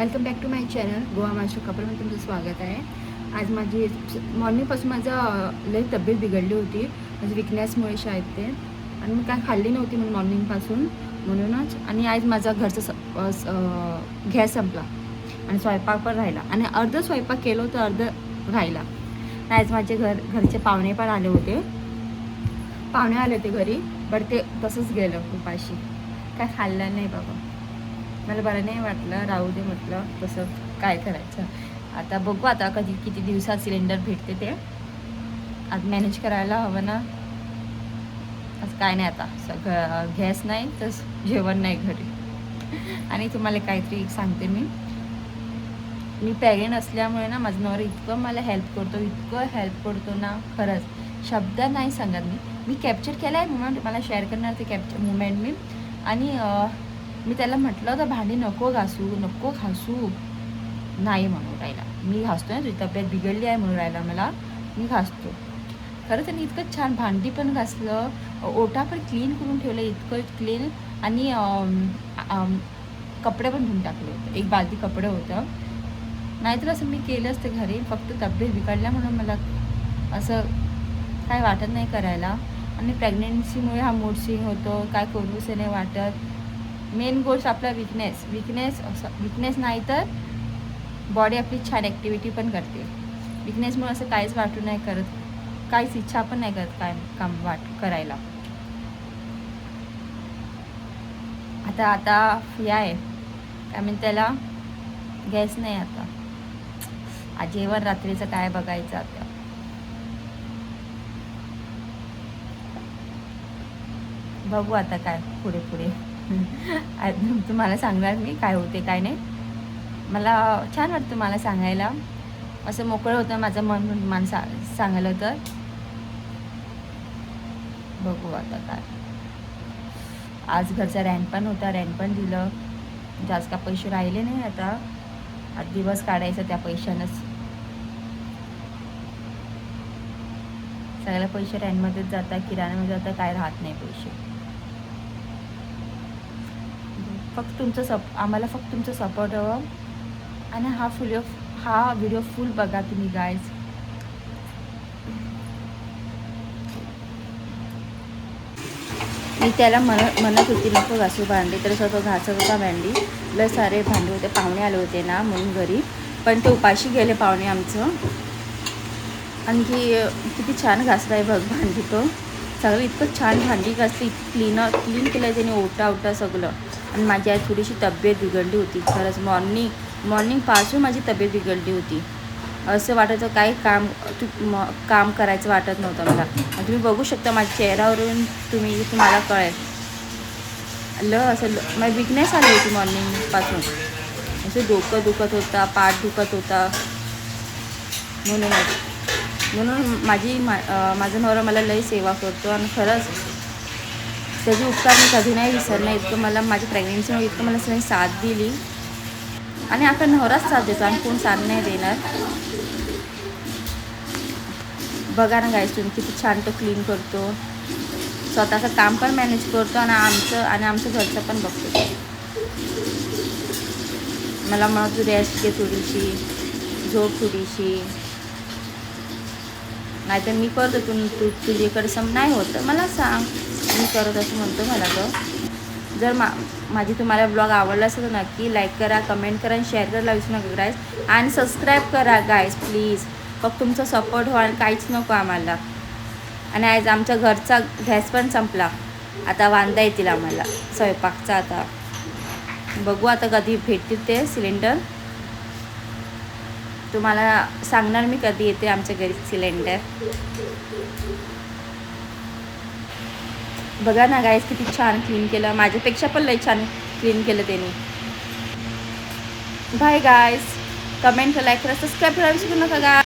Welcome back to my channel Goa master कपलमध्ये तुमचं स्वागत आहे. आज माझी मॉर्निंगपासून लई तब्येत बिघडली होती, म्हणजे विकनेसमुळे शाळेत ते, आणि मी काय खाल्ली नव्हती म्हणून मॉर्निंगपासून म्हणूनच. आणि आज माझा घरचा गॅस संपला आणि स्वयंपाक पण राहिला, आणि अर्ध स्वयंपाक केलं होतं, अर्ध राहिला. आज माझे घरचे पाहुणे पण आले होते, घरी, बट ते तसंच गेलं उपाशी, काय खाल्लं नाही बाबा. मला बरं नाही वाटलं, राहू दे म्हटलं, तसं काय करायचं. आता बघू आता किती दिवसात सिलेंडर भेटते ते, आज मॅनेज करायला हवं ना. आज काय नाही, आता सगळं गॅस नाही तर जेवण नाही घरी. आणि तुम्हाला काहीतरी सांगते, मी प्रेग्नेंट असल्यामुळे ना माझं नवरा इतकं मला हेल्प करतो ना, खरंच शब्द नाही सांगत. मी कॅप्चर केला आहे मुमेंट, मला शेअर करणार ते कॅप्चर मुमेंट मी. आणि मी त्याला म्हटलं होतं भांडी नको घासू नाही म्हणून राहिला. मी घासतो ना, तुझी तब्येत बिघडली आहे म्हणून राहिला मला, मी घासतो. खरं त्यांनी इतकं छान भांडी पण घासलं, ओटा पण क्लीन करून ठेवलं, इतकं क्लीन. आणि कपडे पण धुवून टाकले होते, एक बालदी कपडे होतं. नाहीतर असं मी केलं असतं घरी, फक्त तब्येत बिघडल्या म्हणून मला असं काय वाटत नाही करायला. आणि प्रेग्नेन्सीमुळे हा मूड स्विंग होतो, काय करूच नाही वाटत. मेन गोष्ट आपला विकनेस नाही तर बॉडी आपली छान ॲक्टिव्हिटी पण करते. विकनेसमुळे असं काहीच वाटू नाही करत, काहीच इच्छा पण नाही करत काय काम करायला. आता हे आहे काय म्हणते त्याला, गॅस नाही. आता आज जेवण रात्रीचं काय बघायचं आता. बघू आता काय पुढे तुम्हाला सांगणार मी काय होते काय नाही. मला छान वाटतं मला सांगायला, असं मोकळं होतं माझं मन सांगायला. तर बघू आता काय. आज घरचा रॅन पण होता, रॅन पण दिलं. जास्त का पैसे राहिले नाही, आता आज दिवस काढायचा त्या पैशानंच. सगळ्या पैसे रॅनमध्येच जातात, किराण्यामध्ये जातात, काय राहत नाही पैसे. आम्हाला फक्त तुमचं सपोर्ट हवं. आणि हा व्हिडिओ फुल बघा तुम्ही गाईज. मी त्याला म्हणत होती नको घासू भांडी, तर स्वतः घासत होता भांडी. लय सारे भांडे होते, पाहुणे आले होते ना म्हणून घरी, पण ते उपाशी गेले पाहुणे आमचं. आणखी किती छान घासला आहे बघ भांडी तो. सगळं इतकं छान भांडी घासली, क्लीन केलं त्याने, ओटा सगळं. आणि माझी आज थोडीशी तब्येत बिघडली होती, खरंच मॉर्निंगपासून माझी तब्येत बिघडली होती. असं वाटायचं काही काम करायचं वाटत नव्हतं मला. तुम्ही बघू शकता माझ्या चेहऱ्यावरून, तुम्हाला कळेल असं माझी विकनेस आली होती मॉर्निंगपासून. असं डोकं दुखत होता, पाठ दुखत होता. म्हणून माझा नवरा मला लई सेवा करतो, आणि खरंच त्याची उपकार मी कधी नाही विसरणार. इतकं मला माझ्या प्रेग्नेन्सीमुळे इतकं मला सगळी साथ दिली. आणि आपला नवराच साथ देतो, आणि कोण साथ नाही देणार. बघा ना गाईस तुम्ही, किती छान तो क्लीन करतो, स्वतःचं काम पण मॅनेज करतो, आणि आमचं घरचं पण बघतो. मला म्हणत तू रेस्ट घे थोडीशी, झोप थोडीशी, नाहीतर मी करतो, तुझ्याकडे नाही होतं मला सांग, मी करत असं म्हणतो मला तो. जर माझी तुम्हाला ब्लॉग आवडला असेल तर नक्की लाईक करा, कमेंट करा, आणि शेअर करायला विसरू नका गाईज. आणि सबस्क्राईब करा गाईज प्लीज. फक्त तुमचा सपोर्ट व्हा, आणि काहीच नको आम्हाला. आणि आज आमच्या घरचा गॅस पण संपला, आता वांदा येतील आम्हाला स्वयंपाकचा. आता बघू आता कधी भेटतील ते सिलेंडर, तुम्हाला सांगणार मी कधी येते आमच्या घरी सिलेंडर. बघा ना गाईस किती छान क्लीन केलं, माझ्यापेक्षा पण लई छान क्लीन केलं त्यांनी. बाय गाईस, कमेंट करा, लाईक करा, सबस्क्राईब करा विसरू नका गाईस.